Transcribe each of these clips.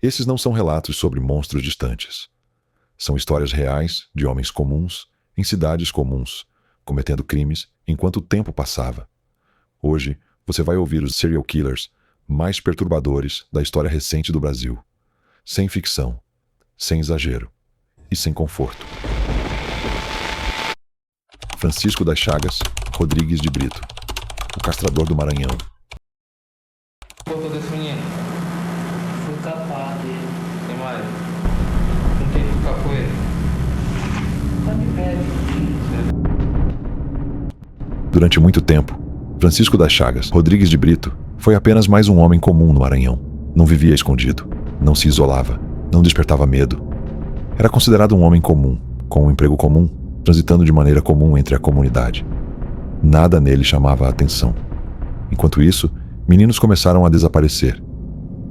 Esses não são relatos sobre monstros distantes. São histórias reais de homens comuns, em cidades comuns, cometendo crimes enquanto o tempo passava. Hoje, você vai ouvir os serial killers mais perturbadores da história recente do Brasil. Sem ficção, sem exagero e sem conforto. Francisco das Chagas Rodrigues de Brito, o castrador do Maranhão. Botou desse menino? Fui capar dele. Tem mais? Com quem tu capou ele? Tá de pé, Durante muito tempo, Francisco das Chagas Rodrigues de Brito foi apenas mais um homem comum no Maranhão. Não vivia escondido, não se isolava, não despertava medo. Era considerado um homem comum, com um emprego comum, transitando de maneira comum entre a comunidade. Nada nele chamava a atenção. Enquanto isso, meninos começaram a desaparecer.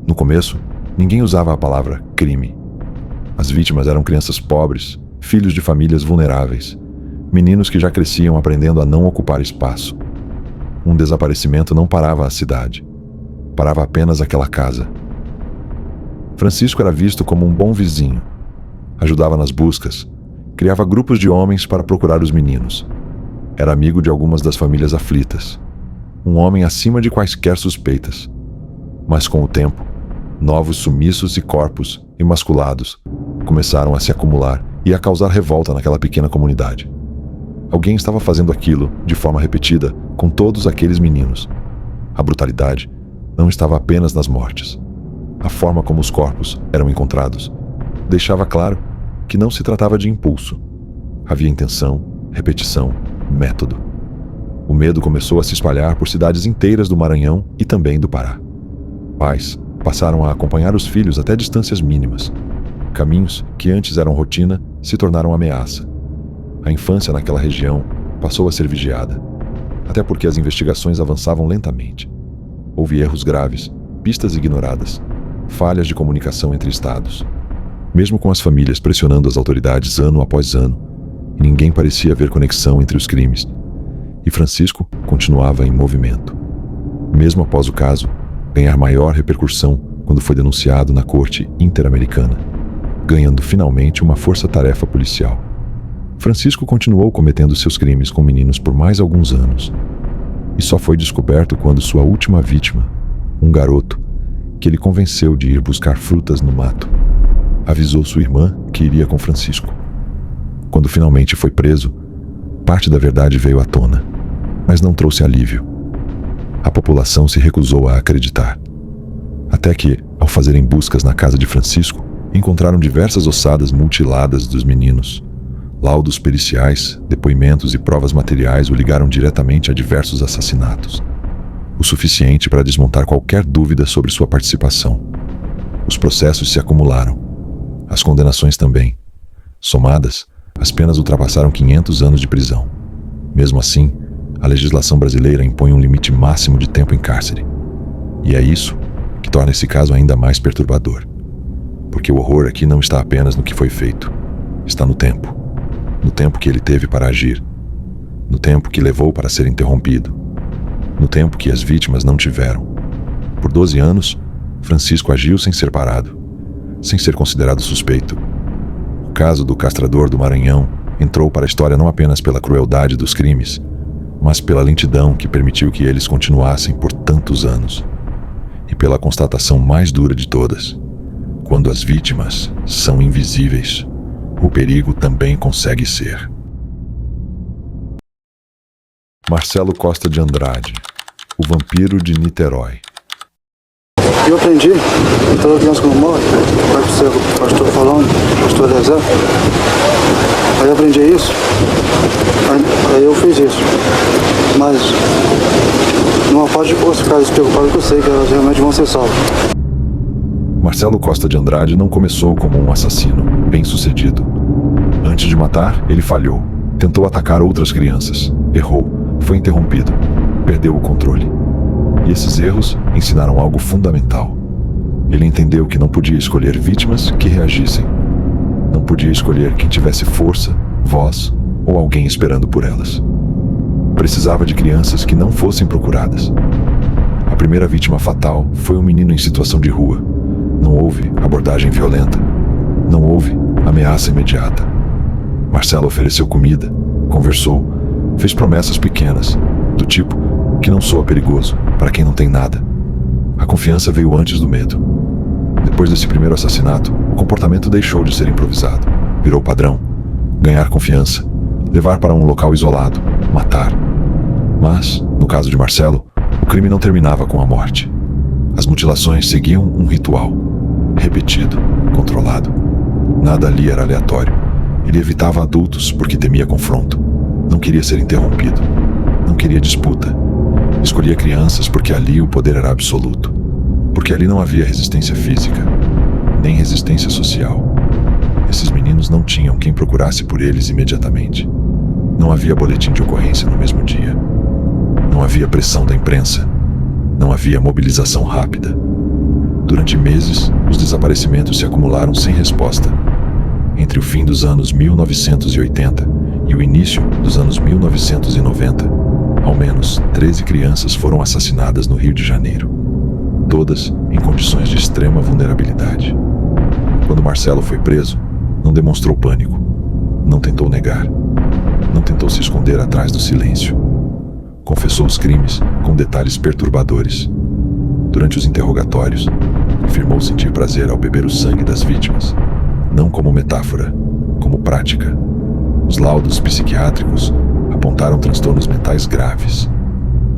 No começo, ninguém usava a palavra crime. As vítimas eram crianças pobres, filhos de famílias vulneráveis, meninos que já cresciam aprendendo a não ocupar espaço. Um desaparecimento não parava a cidade. Parava apenas aquela casa. Francisco era visto como um bom vizinho. Ajudava nas buscas, criava grupos de homens para procurar os meninos. Era amigo de algumas das famílias aflitas. Um homem acima de quaisquer suspeitas. Mas com o tempo, novos sumiços e corpos emasculados começaram a se acumular e a causar revolta naquela pequena comunidade. Alguém estava fazendo aquilo de forma repetida com todos aqueles meninos. A brutalidade não estava apenas nas mortes. A forma como os corpos eram encontrados deixava claro que não se tratava de impulso. Havia intenção, repetição, método. O medo começou a se espalhar por cidades inteiras do Maranhão e também do Pará. Pais passaram a acompanhar os filhos até distâncias mínimas. Caminhos que antes eram rotina se tornaram ameaça. A infância naquela região passou a ser vigiada, até porque as investigações avançavam lentamente. Houve erros graves, pistas ignoradas, falhas de comunicação entre estados. Mesmo com as famílias pressionando as autoridades ano após ano, ninguém parecia ver conexão entre os crimes. E Francisco continuava em movimento. Mesmo após o caso ganhar maior repercussão quando foi denunciado na Corte Interamericana, ganhando finalmente uma força-tarefa policial. Francisco continuou cometendo seus crimes com meninos por mais alguns anos. E só foi descoberto quando sua última vítima, um garoto, que ele convenceu de ir buscar frutas no mato, avisou sua irmã que iria com Francisco. Quando finalmente foi preso, parte da verdade veio à tona, mas não trouxe alívio. A população se recusou a acreditar. Até que, ao fazerem buscas na casa de Francisco, encontraram diversas ossadas mutiladas dos meninos. Laudos periciais, depoimentos e provas materiais o ligaram diretamente a diversos assassinatos. O suficiente para desmontar qualquer dúvida sobre sua participação. Os processos se acumularam. As condenações também. Somadas, as penas ultrapassaram 500 anos de prisão. Mesmo assim, a legislação brasileira impõe um limite máximo de tempo em cárcere. E é isso que torna esse caso ainda mais perturbador. Porque o horror aqui não está apenas no que foi feito. Está no tempo. No tempo que ele teve para agir. No tempo que levou para ser interrompido. No tempo que as vítimas não tiveram. Por 12 anos, Francisco agiu sem ser parado, sem ser considerado suspeito. O caso do castrador do Maranhão entrou para a história não apenas pela crueldade dos crimes, mas pela lentidão que permitiu que eles continuassem por tantos anos. E pela constatação mais dura de todas: quando as vítimas são invisíveis, o perigo também consegue ser. Marcelo Costa de Andrade, o vampiro de Niterói. Eu aprendi, toda criança quando morre, vai pro céu, pastor falando, pastor rezar. Aí eu aprendi isso, aí eu fiz isso. Mas não pode ficar despreocupado, que eu sei que elas realmente vão ser salvas. Marcelo Costa de Andrade não começou como um assassino bem-sucedido. Antes de matar, ele falhou. Tentou atacar outras crianças. Errou. Foi interrompido. Perdeu o controle. E esses erros ensinaram algo fundamental. Ele entendeu que não podia escolher vítimas que reagissem. Não podia escolher quem tivesse força, voz ou alguém esperando por elas. Precisava de crianças que não fossem procuradas. A primeira vítima fatal foi um menino em situação de rua, Não houve abordagem violenta. Não houve ameaça imediata. Marcelo ofereceu comida, conversou, fez promessas pequenas, do tipo que não soa perigoso para quem não tem nada. A confiança veio antes do medo. Depois desse primeiro assassinato, o comportamento deixou de ser improvisado. Virou padrão. Ganhar confiança, levar para um local isolado, matar. Mas, no caso de Marcelo, o crime não terminava com a morte. As mutilações seguiam um ritual, repetido, controlado. Nada ali era aleatório. Ele evitava adultos porque temia confronto. Não queria ser interrompido. Não queria disputa. Escolhia crianças porque ali o poder era absoluto. Porque ali não havia resistência física, nem resistência social. Esses meninos não tinham quem procurasse por eles imediatamente. Não havia boletim de ocorrência no mesmo dia. Não havia pressão da imprensa. Não havia mobilização rápida. Durante meses, os desaparecimentos se acumularam sem resposta. Entre o fim dos anos 1980 e o início dos anos 1990, ao menos 13 crianças foram assassinadas no Rio de Janeiro. Todas em condições de extrema vulnerabilidade. Quando Marcelo foi preso, não demonstrou pânico. Não tentou negar. Não tentou se esconder atrás do silêncio. Confessou os crimes com detalhes perturbadores. Durante os interrogatórios, afirmou sentir prazer ao beber o sangue das vítimas, não como metáfora, como prática. Os laudos psiquiátricos apontaram transtornos mentais graves.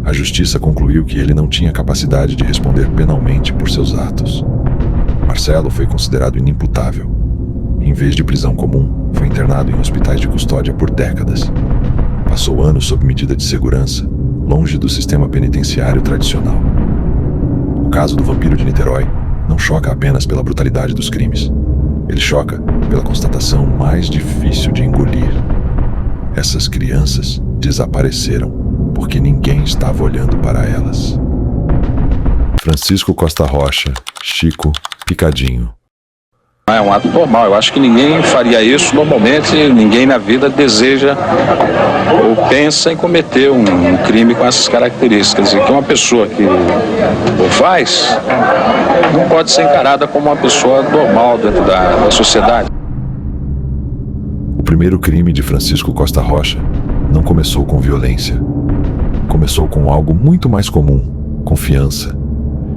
A justiça concluiu que ele não tinha capacidade de responder penalmente por seus atos. Marcelo foi considerado inimputável. Em vez de prisão comum, foi internado em hospitais de custódia por décadas. Passou anos sob medida de segurança, longe do sistema penitenciário tradicional. O caso do vampiro de Niterói não choca apenas pela brutalidade dos crimes. Ele choca pela constatação mais difícil de engolir. Essas crianças desapareceram porque ninguém estava olhando para elas. Francisco Costa Rocha, Chico Picadinho. É um ato normal, eu acho que ninguém faria isso normalmente, ninguém na vida deseja ou pensa em cometer um crime com essas características. E que uma pessoa que o faz não pode ser encarada como uma pessoa normal dentro da sociedade. O primeiro crime de Francisco Costa Rocha não começou com violência. Começou com algo muito mais comum, confiança.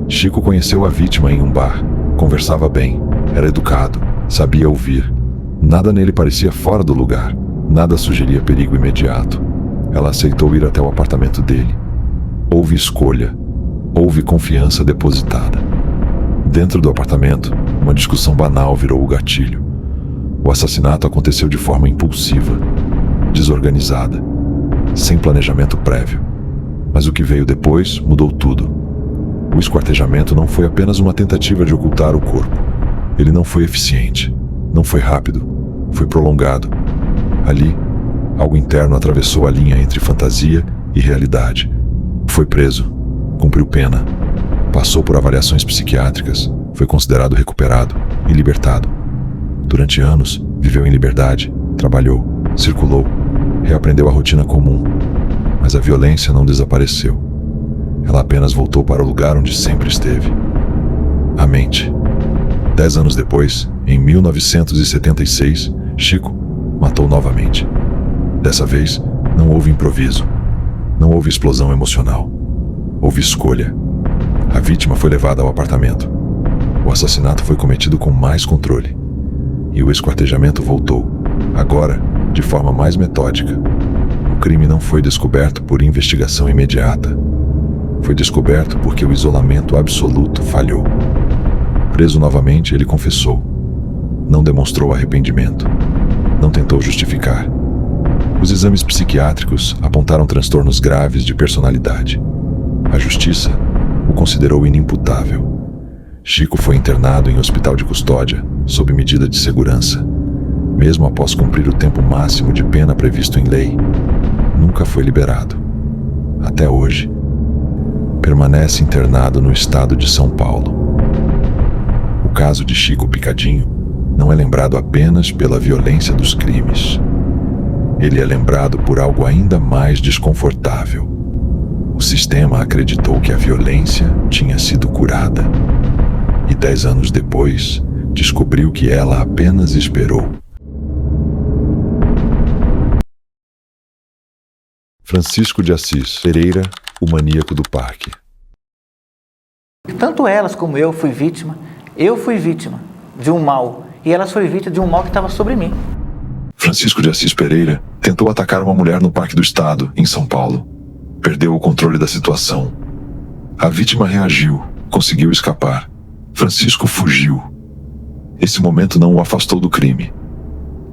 Chico conheceu a vítima em um bar, conversava bem, era educado, sabia ouvir. Nada nele parecia fora do lugar, nada sugeria perigo imediato. Ela aceitou ir até o apartamento dele. Houve escolha, houve confiança depositada. Dentro do apartamento, uma discussão banal virou o gatilho. O assassinato aconteceu de forma impulsiva, desorganizada, sem planejamento prévio. Mas o que veio depois mudou tudo. O esquartejamento não foi apenas uma tentativa de ocultar o corpo. Ele não foi eficiente, não foi rápido, foi prolongado. Ali, algo interno atravessou a linha entre fantasia e realidade. Foi preso, cumpriu pena, passou por avaliações psiquiátricas, foi considerado recuperado e libertado. Durante anos, viveu em liberdade, trabalhou, circulou, reaprendeu a rotina comum. Mas a violência não desapareceu. Ela apenas voltou para o lugar onde sempre esteve. A mente. 10 anos depois, em 1976, Chico matou novamente. Dessa vez, não houve improviso. Não houve explosão emocional. Houve escolha. A vítima foi levada ao apartamento. O assassinato foi cometido com mais controle. E o esquartejamento voltou, agora de forma mais metódica. O crime não foi descoberto por investigação imediata. Foi descoberto porque o isolamento absoluto falhou. Preso novamente, ele confessou. Não demonstrou arrependimento. Não tentou justificar. Os exames psiquiátricos apontaram transtornos graves de personalidade. A justiça o considerou inimputável. Chico foi internado em hospital de custódia, sob medida de segurança. Mesmo após cumprir o tempo máximo de pena previsto em lei, nunca foi liberado. Até hoje, permanece internado no estado de São Paulo. O caso de Chico Picadinho não é lembrado apenas pela violência dos crimes. Ele é lembrado por algo ainda mais desconfortável. O sistema acreditou que a violência tinha sido curada. E 10 anos depois, descobriu que ela apenas esperou. Francisco de Assis Pereira, o maníaco do parque. Tanto elas como eu fui vítima de um mal. E elas foram vítimas de um mal que estava sobre mim. Francisco de Assis Pereira tentou atacar uma mulher no Parque do Estado, em São Paulo. Perdeu o controle da situação. A vítima reagiu, conseguiu escapar. Francisco fugiu. Esse momento não o afastou do crime.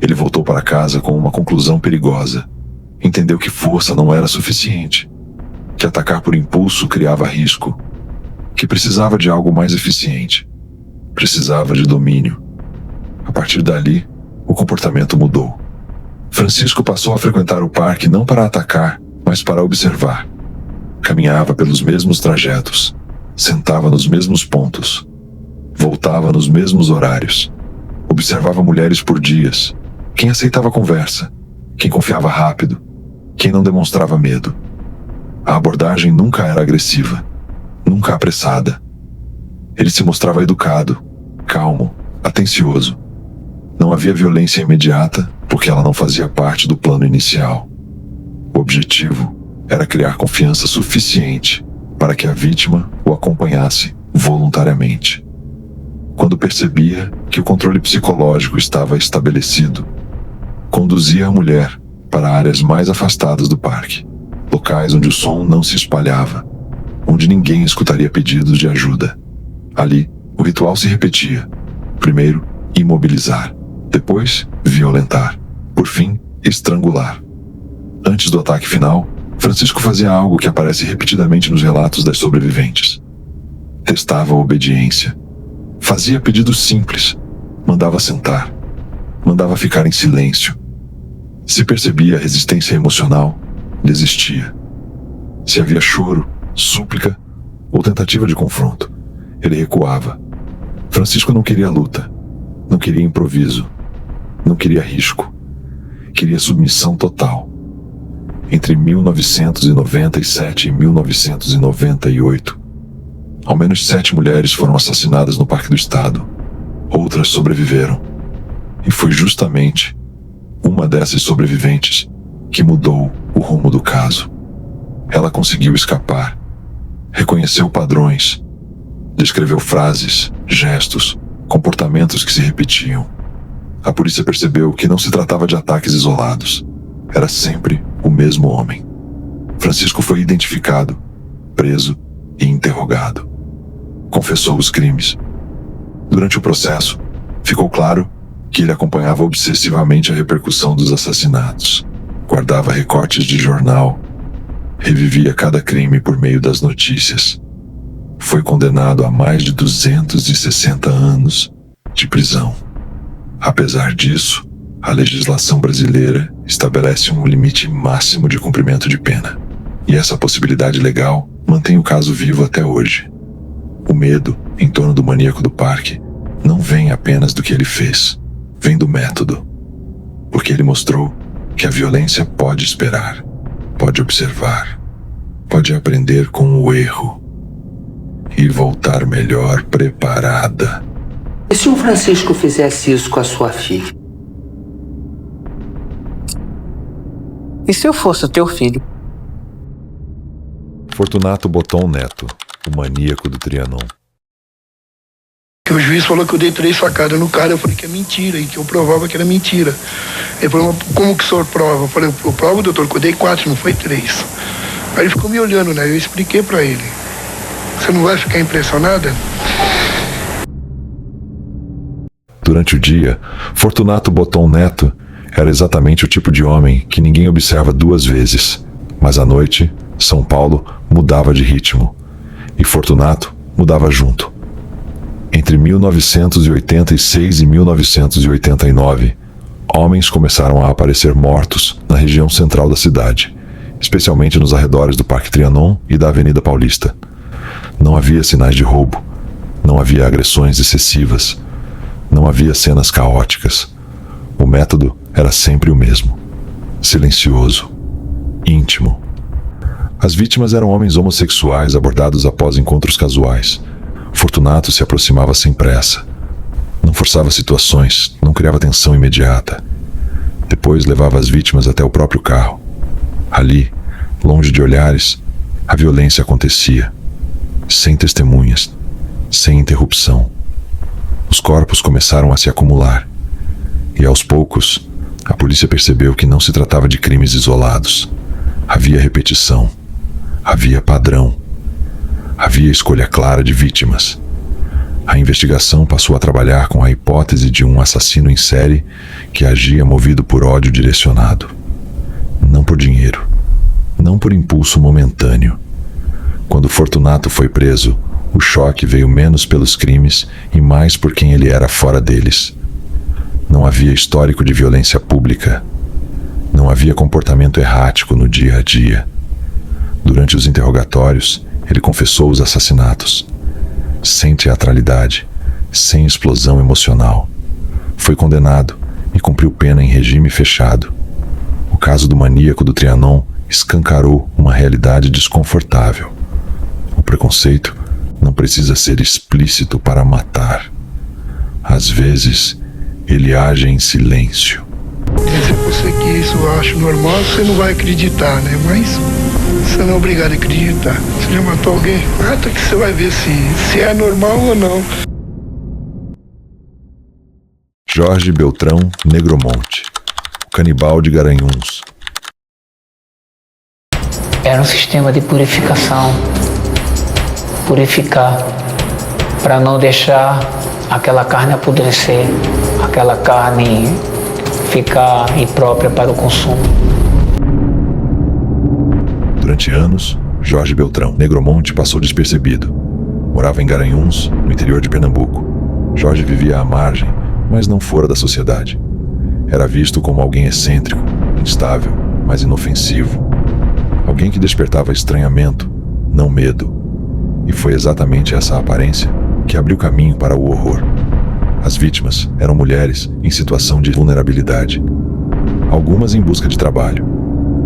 Ele voltou para casa com uma conclusão perigosa. Entendeu que força não era suficiente, que atacar por impulso criava risco, que precisava de algo mais eficiente, precisava de domínio. A partir dali, o comportamento mudou. Francisco passou a frequentar o parque não para atacar, mas para observar. Caminhava pelos mesmos trajetos, sentava nos mesmos pontos, voltava nos mesmos horários. Observava mulheres por dias, quem aceitava conversa, quem confiava rápido, quem não demonstrava medo. A abordagem nunca era agressiva, nunca apressada. Ele se mostrava educado, calmo, atencioso. Não havia violência imediata, porque ela não fazia parte do plano inicial. O objetivo era criar confiança suficiente para que a vítima o acompanhasse voluntariamente. Quando percebia que o controle psicológico estava estabelecido, conduzia a mulher para áreas mais afastadas do parque, locais onde o som não se espalhava, onde ninguém escutaria pedidos de ajuda. Ali, o ritual se repetia. Primeiro, imobilizar. Depois, violentar. Por fim, estrangular. Antes do ataque final, Francisco fazia algo que aparece repetidamente nos relatos das sobreviventes. Testava a obediência. Fazia pedidos simples. Mandava sentar. Mandava ficar em silêncio. Se percebia resistência emocional, desistia. Se havia choro, súplica ou tentativa de confronto, ele recuava. Francisco não queria luta, não queria improviso, não queria risco. Queria submissão total. Entre 1997 e 1998, ao menos 7 mulheres foram assassinadas no Parque do Estado. Outras sobreviveram. E foi justamente uma dessas sobreviventes que mudou o rumo do caso. Ela conseguiu escapar, reconheceu padrões, descreveu frases, gestos, comportamentos que se repetiam. A polícia percebeu que não se tratava de ataques isolados. Era sempre o mesmo homem. Francisco foi identificado, preso e interrogado. Confessou os crimes. Durante o processo, ficou claro que ele acompanhava obsessivamente a repercussão dos assassinatos. Guardava recortes de jornal. Revivia cada crime por meio das notícias. Foi condenado a mais de 260 anos de prisão. Apesar disso, a legislação brasileira estabelece um limite máximo de cumprimento de pena. E essa possibilidade legal mantém o caso vivo até hoje. O medo em torno do maníaco do parque não vem apenas do que ele fez, vem do método. Porque ele mostrou que a violência pode esperar, pode observar, pode aprender com o erro e voltar melhor preparada. E se o Francisco fizesse isso com a sua filha? E se eu fosse o teu filho? Fortunato Boton Neto, o maníaco do Trianon. O juiz falou que eu dei 3 facadas no cara, eu falei que é mentira, e que eu provava que era mentira. Ele falou, como que o senhor prova? Eu falei, eu provo, doutor, que eu dei 4, não foi 3. Aí ele ficou me olhando, né? Eu expliquei pra ele. Você não vai ficar impressionada? Durante o dia, Fortunato Boton Neto era exatamente o tipo de homem que ninguém observa 2 vezes. Mas à noite, São Paulo mudava de ritmo. E Fortunato mudava junto. Entre 1986 e 1989, homens começaram a aparecer mortos na região central da cidade, especialmente nos arredores do Parque Trianon e da Avenida Paulista. Não havia sinais de roubo, não havia agressões excessivas, não havia cenas caóticas. O método era sempre o mesmo: silencioso, íntimo. As vítimas eram homens homossexuais abordados após encontros casuais. Fortunato se aproximava sem pressa. Não forçava situações, não criava tensão imediata. Depois levava as vítimas até o próprio carro. Ali, longe de olhares, a violência acontecia. Sem testemunhas, sem interrupção. Os corpos começaram a se acumular. E aos poucos, a polícia percebeu que não se tratava de crimes isolados. Havia repetição. Havia padrão. Havia escolha clara de vítimas. A investigação passou a trabalhar com a hipótese de um assassino em série que agia movido por ódio direcionado. Não por dinheiro. Não por impulso momentâneo. Quando Fortunato foi preso, o choque veio menos pelos crimes e mais por quem ele era fora deles. Não havia histórico de violência pública. Não havia comportamento errático no dia a dia. Durante os interrogatórios, ele confessou os assassinatos. Sem teatralidade, sem explosão emocional. Foi condenado e cumpriu pena em regime fechado. O caso do maníaco do Trianon escancarou uma realidade desconfortável. O preconceito não precisa ser explícito para matar. Às vezes, ele age em silêncio. Se você que isso eu acho normal, você não vai acreditar, né? Mas você não é obrigado a acreditar. Você já matou alguém? Mata que você vai ver se é normal ou não. Jorge Beltrão Negromonte, o canibal de Garanhuns. Era um sistema de purificação. Purificar para não deixar aquela carne apodrecer, aquela carne ficar imprópria para o consumo. Durante anos, Jorge Beltrão Negromonte passou despercebido. Morava em Garanhuns, no interior de Pernambuco. Jorge vivia à margem, mas não fora da sociedade. Era visto como alguém excêntrico, instável, mas inofensivo. Alguém que despertava estranhamento, não medo. E foi exatamente essa aparência que abriu caminho para o horror. As vítimas eram mulheres em situação de vulnerabilidade. Algumas em busca de trabalho,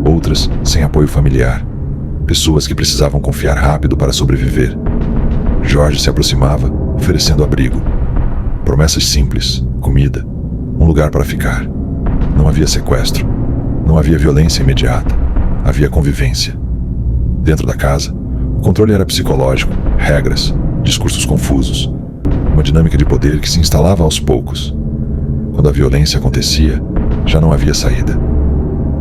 outras sem apoio familiar. Pessoas que precisavam confiar rápido para sobreviver. Jorge se aproximava, oferecendo abrigo. Promessas simples, comida, um lugar para ficar. Não havia sequestro, não havia violência imediata, havia convivência. Dentro da casa, o controle era psicológico, regras, discursos confusos. Uma dinâmica de poder que se instalava aos poucos. Quando a violência acontecia, já não havia saída.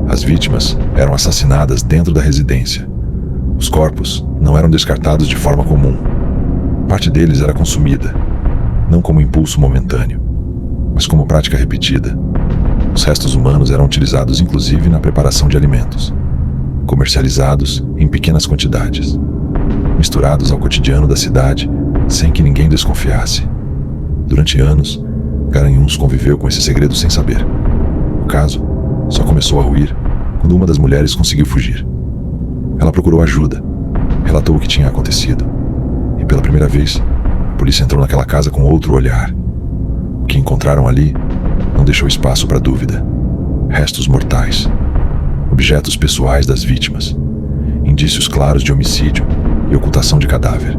As vítimas eram assassinadas dentro da residência. Os corpos não eram descartados de forma comum. Parte deles era consumida, não como impulso momentâneo, mas como prática repetida. Os restos humanos eram utilizados inclusive na preparação de alimentos, comercializados em pequenas quantidades, misturados ao cotidiano da cidade sem que ninguém desconfiasse. Durante anos, Garanhuns conviveu com esse segredo sem saber. O caso só começou a ruir quando uma das mulheres conseguiu fugir. Ela procurou ajuda, relatou o que tinha acontecido. E pela primeira vez, a polícia entrou naquela casa com outro olhar. O que encontraram ali não deixou espaço para dúvida. Restos mortais, objetos pessoais das vítimas, indícios claros de homicídio e ocultação de cadáver.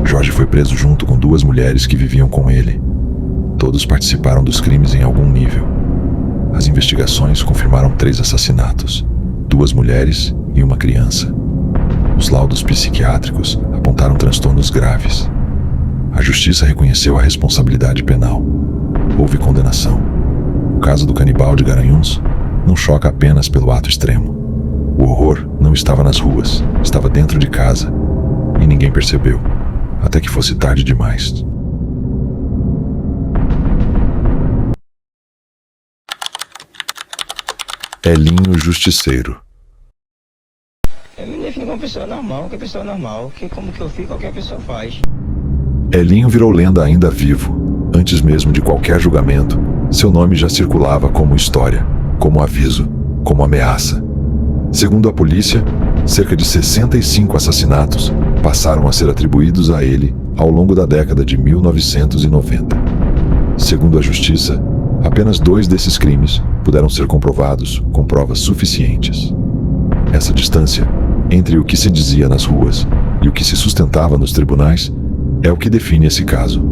Jorge foi preso junto com 2 mulheres que viviam com ele. Todos participaram dos crimes em algum nível. As investigações confirmaram 3 assassinatos, 2 mulheres e uma criança. Os laudos psiquiátricos apontaram transtornos graves. A justiça reconheceu a responsabilidade penal. Houve condenação. O caso do canibal de Garanhuns não choca apenas pelo ato extremo. O horror não estava nas ruas, estava dentro de casa. E ninguém percebeu, até que fosse tarde demais. Elinho Justiceiro. Eu me defino como pessoa normal, que como que eu fico, qualquer pessoa faz. Elinho virou lenda ainda vivo. Antes mesmo de qualquer julgamento, seu nome já circulava como história, como aviso, como ameaça. Segundo a polícia, cerca de 65 assassinatos passaram a ser atribuídos a ele ao longo da década de 1990. Segundo a justiça, apenas 2 desses crimes puderam ser comprovados com provas suficientes. Essa distância entre o que se dizia nas ruas e o que se sustentava nos tribunais É o que define esse caso.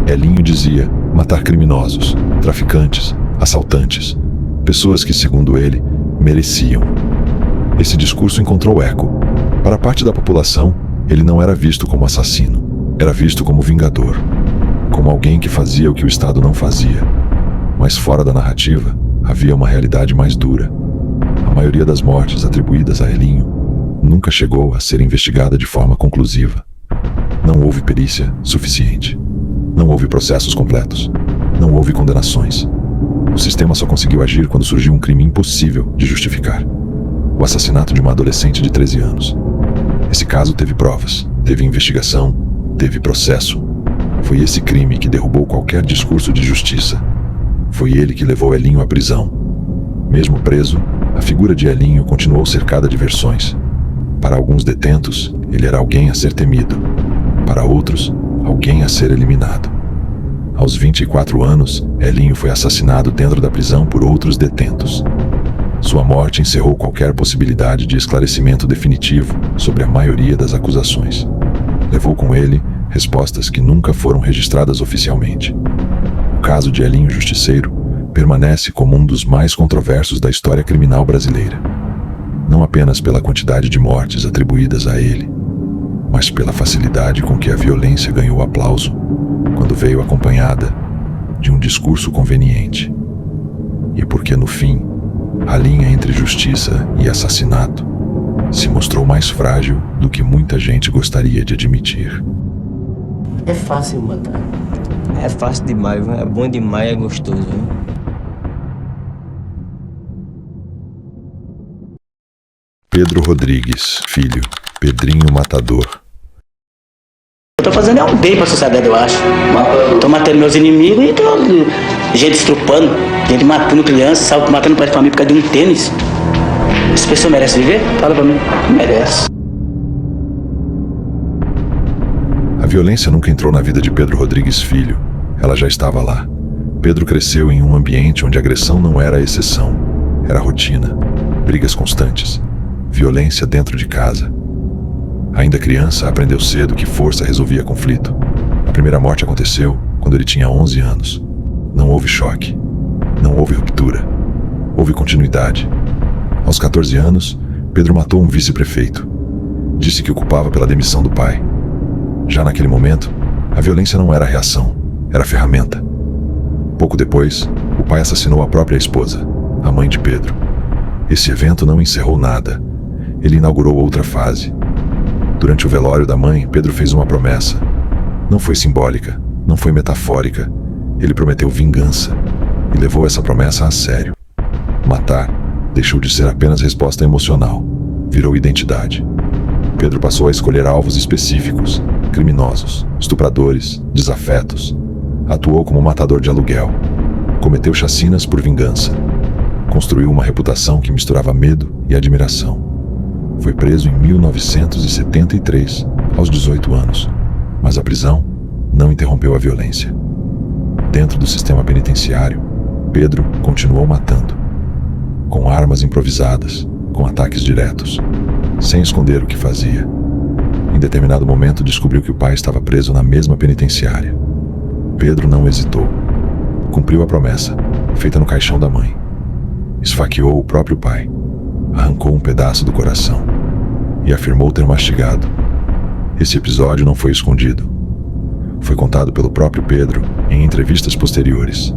Elinho dizia matar criminosos, traficantes, assaltantes, pessoas que, segundo ele, mereciam. Esse discurso encontrou eco. Para parte da população, ele não era visto como assassino, era visto como vingador, como alguém que fazia o que o Estado não fazia. Mas fora da narrativa, havia uma realidade mais dura. A maioria das mortes atribuídas a Elinho nunca chegou a ser investigada de forma conclusiva. Não houve perícia suficiente. Não houve processos completos. Não houve condenações. O sistema só conseguiu agir quando surgiu um crime impossível de justificar: o assassinato de uma adolescente de 13 anos. Esse caso teve provas, teve investigação, teve processo. Foi esse crime que derrubou qualquer discurso de justiça. Foi ele que levou Elinho à prisão. Mesmo preso, a figura de Elinho continuou cercada de versões. Para alguns detentos, ele era alguém a ser temido. Para outros, alguém a ser eliminado. Aos 24 anos, Elinho foi assassinado dentro da prisão por outros detentos. Sua morte encerrou qualquer possibilidade de esclarecimento definitivo sobre a maioria das acusações. Levou com ele respostas que nunca foram registradas oficialmente. O caso de Elinho Justiceiro permanece como um dos mais controversos da história criminal brasileira. Não apenas pela quantidade de mortes atribuídas a ele, mas pela facilidade com que a violência ganhou aplauso quando veio acompanhada de um discurso conveniente. E porque, no fim, a linha entre justiça e assassinato se mostrou mais frágil do que muita gente gostaria de admitir. É fácil matar. É fácil demais, é bom demais, é gostoso. Hein? Pedro Rodrigues, filho, Pedrinho Matador. Eu tô fazendo um bem pra sociedade, eu acho. Tô matando meus inimigos e tô gente estrupando, gente matando crianças, matando pai de família por causa de um tênis. Essa pessoa merece viver? Fala pra mim. Merece. A violência nunca entrou na vida de Pedro Rodrigues filho. Ela já estava lá. Pedro cresceu em um ambiente onde a agressão não era a exceção. Era a rotina. Brigas constantes. Violência dentro de casa. Ainda criança, aprendeu cedo que força resolvia conflito. A primeira morte aconteceu quando ele tinha 11 anos. Não houve choque. Não houve ruptura. Houve continuidade. Aos 14 anos, Pedro matou um vice-prefeito. Disse que o culpava pela demissão do pai. Já naquele momento, a violência não era reação, era ferramenta. Pouco depois, o pai assassinou a própria esposa, a mãe de Pedro. Esse evento não encerrou nada. Ele inaugurou outra fase. Durante o velório da mãe, Pedro fez uma promessa. Não foi simbólica, não foi metafórica. Ele prometeu vingança e levou essa promessa a sério. Matar deixou de ser apenas resposta emocional, virou identidade. Pedro passou a escolher alvos específicos, criminosos, estupradores, desafetos. Atuou como matador de aluguel. Cometeu chacinas por vingança. Construiu uma reputação que misturava medo e admiração. Foi preso em 1973, aos 18 anos, mas a prisão não interrompeu a violência. Dentro do sistema penitenciário, Pedro continuou matando, com armas improvisadas, com ataques diretos, sem esconder o que fazia. Em determinado momento, descobriu que o pai estava preso na mesma penitenciária. Pedro não hesitou. Cumpriu a promessa, feita no caixão da mãe. Esfaqueou o próprio pai. Arrancou um pedaço do coração e afirmou ter mastigado. Esse episódio não foi escondido. Foi contado pelo próprio Pedro em entrevistas posteriores.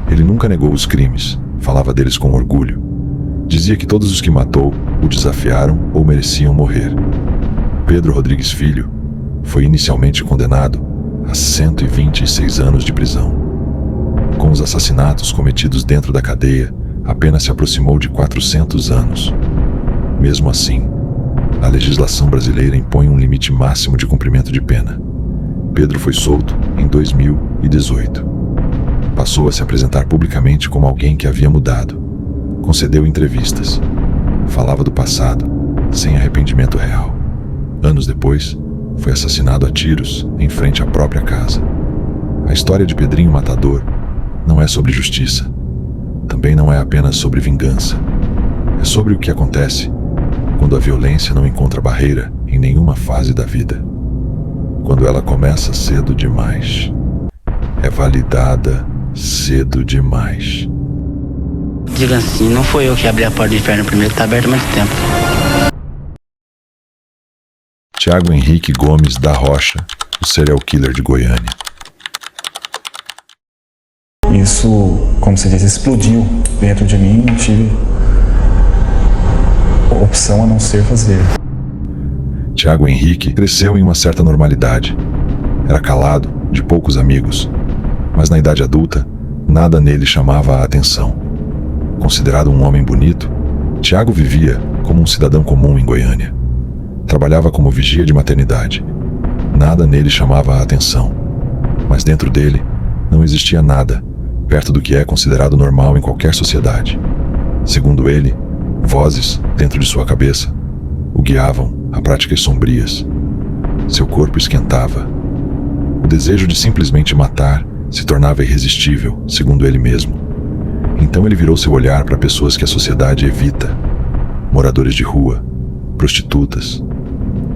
Ele nunca negou os crimes, falava deles com orgulho. Dizia que todos os que matou o desafiaram ou mereciam morrer. Pedro Rodrigues Filho foi inicialmente condenado a 126 anos de prisão. Com os assassinatos cometidos dentro da cadeia, a pena se aproximou de 400 anos. Mesmo assim, a legislação brasileira impõe um limite máximo de cumprimento de pena. Pedro foi solto em 2018. Passou a se apresentar publicamente como alguém que havia mudado. Concedeu entrevistas. Falava do passado, sem arrependimento real. Anos depois, foi assassinado a tiros em frente à própria casa. A história de Pedrinho Matador não é sobre justiça. Também não é apenas sobre vingança. É sobre o que acontece quando a violência não encontra barreira em nenhuma fase da vida. quando ela começa cedo demais. É validada cedo demais. Diga assim, não foi eu que abri a porta do inferno primeiro, tá aberto há muito tempo. Tiago Henrique Gomes da Rocha, o serial killer de Goiânia. Isso, como você disse, explodiu dentro de mim, não tive opção a não ser fazer. Tiago Henrique cresceu em uma certa normalidade. Era calado, de poucos amigos, mas na idade adulta, nada nele chamava a atenção. Considerado um homem bonito, Tiago vivia como um cidadão comum em Goiânia. Trabalhava como vigia de maternidade. Nada nele chamava a atenção, mas dentro dele não existia nada perto do que é considerado normal em qualquer sociedade. Segundo ele, vozes dentro de sua cabeça o guiavam a práticas sombrias. Seu corpo esquentava. O desejo de simplesmente matar se tornava irresistível, segundo ele mesmo. Então ele virou seu olhar para pessoas que a sociedade evita: moradores de rua, prostitutas.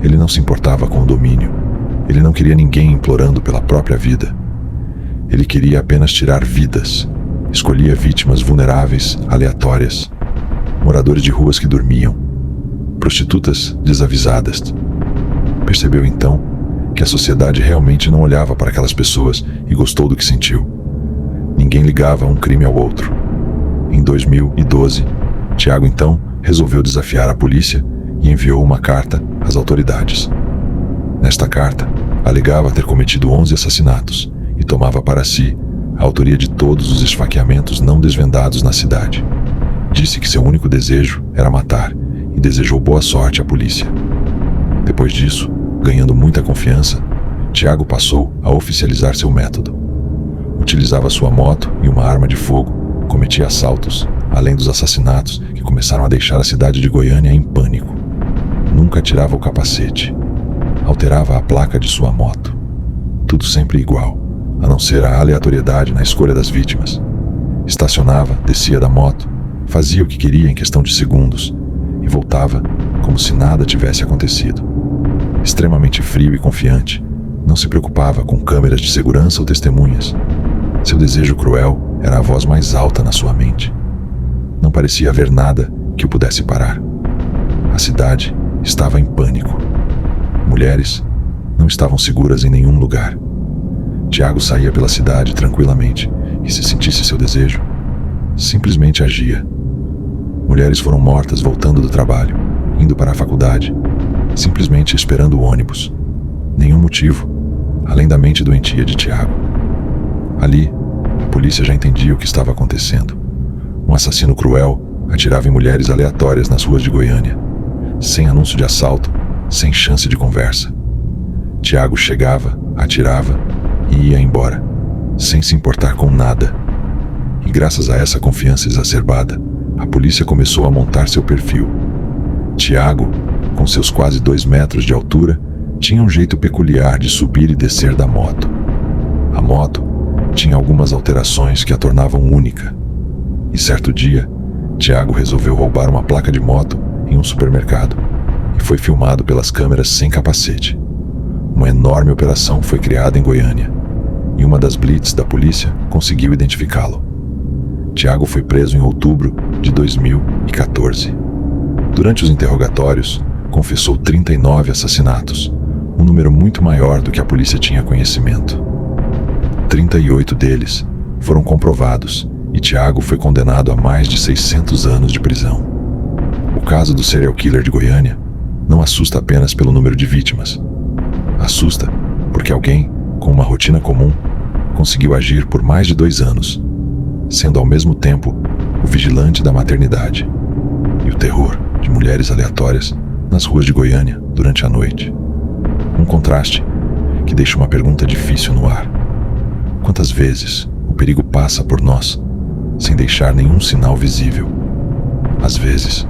Ele não se importava com o domínio. Ele não queria ninguém implorando pela própria vida. Ele queria apenas tirar vidas. Escolhia vítimas vulneráveis, aleatórias. Moradores de ruas que dormiam. Prostitutas desavisadas. Percebeu então que a sociedade realmente não olhava para aquelas pessoas e gostou do que sentiu. Ninguém ligava um crime ao outro. Em 2012, Tiago então resolveu desafiar a polícia e enviou uma carta às autoridades. Nesta carta, alegava ter cometido 11 assassinatos e tomava para si a autoria de todos os esfaqueamentos não desvendados na cidade. Disse que seu único desejo era matar e desejou boa sorte à polícia. Depois disso, ganhando muita confiança, Tiago passou a oficializar seu método. Utilizava sua moto e uma arma de fogo, cometia assaltos, além dos assassinatos que começaram a deixar a cidade de Goiânia em pânico. Nunca tirava o capacete. Alterava a placa de sua moto. Tudo sempre igual, a não ser a aleatoriedade na escolha das vítimas. Estacionava, descia da moto, fazia o que queria em questão de segundos e voltava como se nada tivesse acontecido. Extremamente frio e confiante, não se preocupava com câmeras de segurança ou testemunhas. Seu desejo cruel era a voz mais alta na sua mente. Não parecia haver nada que o pudesse parar. A cidade estava em pânico. Mulheres não estavam seguras em nenhum lugar. Tiago saía pela cidade tranquilamente e, se sentisse seu desejo, simplesmente agia. Mulheres foram mortas voltando do trabalho, indo para a faculdade, simplesmente esperando o ônibus. Nenhum motivo, além da mente doentia de Tiago. Ali, a polícia já entendia o que estava acontecendo. Um assassino cruel atirava em mulheres aleatórias nas ruas de Goiânia, sem anúncio de assalto, sem chance de conversa. Tiago chegava, atirava e ia embora, sem se importar com nada. E graças a essa confiança exacerbada, a polícia começou a montar seu perfil. Tiago, com seus quase 2 metros de altura, tinha um jeito peculiar de subir e descer da moto. A moto tinha algumas alterações que a tornavam única. E certo dia, Tiago resolveu roubar uma placa de moto em um supermercado e foi filmado pelas câmeras sem capacete. Uma enorme operação foi criada em Goiânia e uma das blitz da polícia conseguiu identificá-lo. Tiago foi preso em outubro de 2014. Durante os interrogatórios, confessou 39 assassinatos, um número muito maior do que a polícia tinha conhecimento. 38 deles foram comprovados e Tiago foi condenado a mais de 600 anos de prisão. O caso do serial killer de Goiânia não assusta apenas pelo número de vítimas. Assusta porque alguém, com uma rotina comum, conseguiu agir por mais de 2 anos, sendo ao mesmo tempo o vigilante da maternidade e o terror de mulheres aleatórias nas ruas de Goiânia durante a noite. Um contraste que deixa uma pergunta difícil no ar. Quantas vezes o perigo passa por nós sem deixar nenhum sinal visível? Às vezes,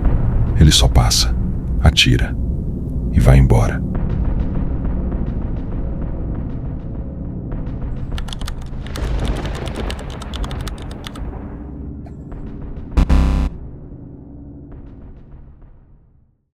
ele só passa, atira e vai embora.